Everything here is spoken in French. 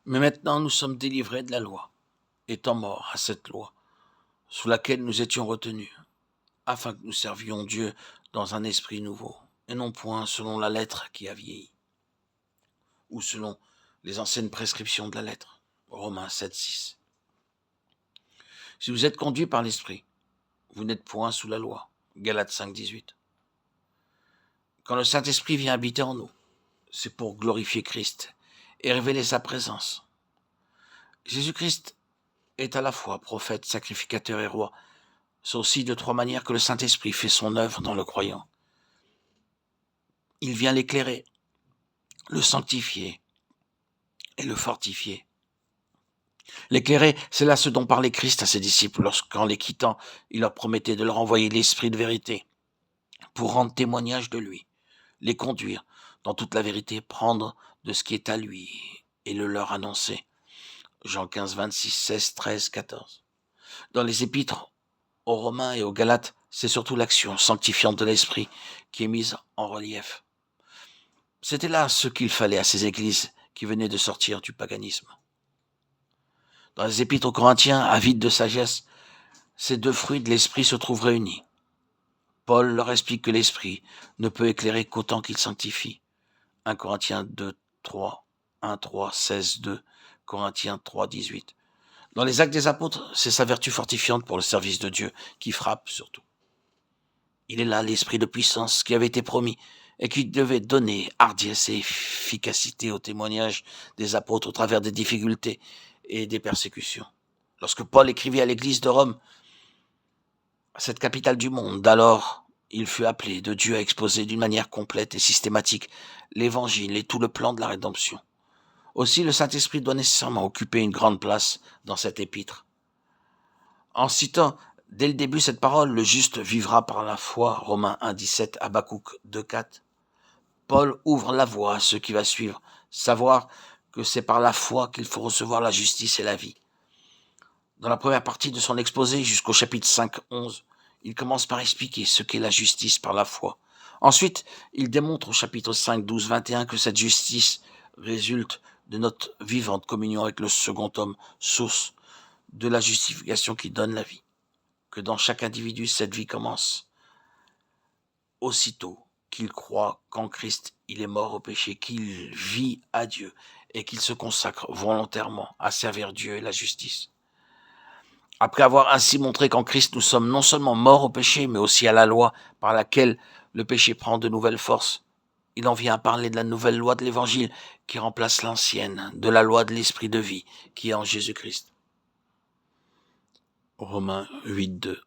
Mais maintenant nous sommes délivrés de la loi, étant morts à cette loi, sous laquelle nous étions retenus, afin que nous servions Dieu dans un esprit nouveau, et non point selon la lettre qui a vieilli, ou selon les anciennes prescriptions de la lettre. Romains 7, 6. Si vous êtes conduits par l'esprit, vous n'êtes point sous la loi. Galates 5, 18. Quand le Saint-Esprit vient habiter en nous, c'est pour glorifier Christ et révéler sa présence. Jésus-Christ est à la fois prophète, sacrificateur et roi. C'est aussi de trois manières que le Saint-Esprit fait son œuvre dans le croyant. Il vient l'éclairer, le sanctifier et le fortifier. L'éclairer, c'est là ce dont parlait Christ à ses disciples lorsqu'en les quittant, il leur promettait de leur envoyer l'Esprit de vérité pour rendre témoignage de lui, les conduire dans toute la vérité, prendre de ce qui est à lui et le leur annoncer. Jean 15, 26, 16, 13, 14. Dans les épîtres aux Romains et aux Galates, c'est surtout l'action sanctifiante de l'Esprit qui est mise en relief. C'était là ce qu'il fallait à ces églises qui venaient de sortir du paganisme. Dans les épîtres aux Corinthiens, avides de sagesse, ces deux fruits de l'Esprit se trouvent réunis. Paul leur explique que l'Esprit ne peut éclairer qu'autant qu'il sanctifie. 1 Corinthiens 2, 3, 1, 3, 16, 2, Corinthiens 3, 18. Dans les actes des apôtres, c'est sa vertu fortifiante pour le service de Dieu qui frappe surtout. Il est là l'esprit de puissance qui avait été promis et qui devait donner hardiesse et efficacité au témoignage des apôtres au travers des difficultés et des persécutions. Lorsque Paul écrivait à l'église de Rome, cette capitale du monde d'alors, il fut appelé de Dieu à exposer d'une manière complète et systématique l'évangile et tout le plan de la rédemption. Aussi, le Saint-Esprit doit nécessairement occuper une grande place dans cet épître. En citant dès le début cette parole, le juste vivra par la foi, Romains 1, 17, Habakkuk 2, 4, Paul ouvre la voie à ceux qui va suivre, savoir que c'est par la foi qu'il faut recevoir la justice et la vie. Dans la première partie de son exposé, jusqu'au chapitre 5, 11, il commence par expliquer ce qu'est la justice par la foi. Ensuite, il démontre au chapitre 5, 12, 21 que cette justice résulte de notre vivante communion avec le second homme, source de la justification qui donne la vie. Que dans chaque individu, cette vie commence aussitôt qu'il croit qu'en Christ, il est mort au péché, qu'il vit à Dieu et qu'il se consacre volontairement à servir Dieu et la justice. Après avoir ainsi montré qu'en Christ, nous sommes non seulement morts au péché, mais aussi à la loi par laquelle le péché prend de nouvelles forces, il en vient à parler de la nouvelle loi de l'Évangile qui remplace l'ancienne, de la loi de l'Esprit de vie qui est en Jésus-Christ. Romains 8, 2.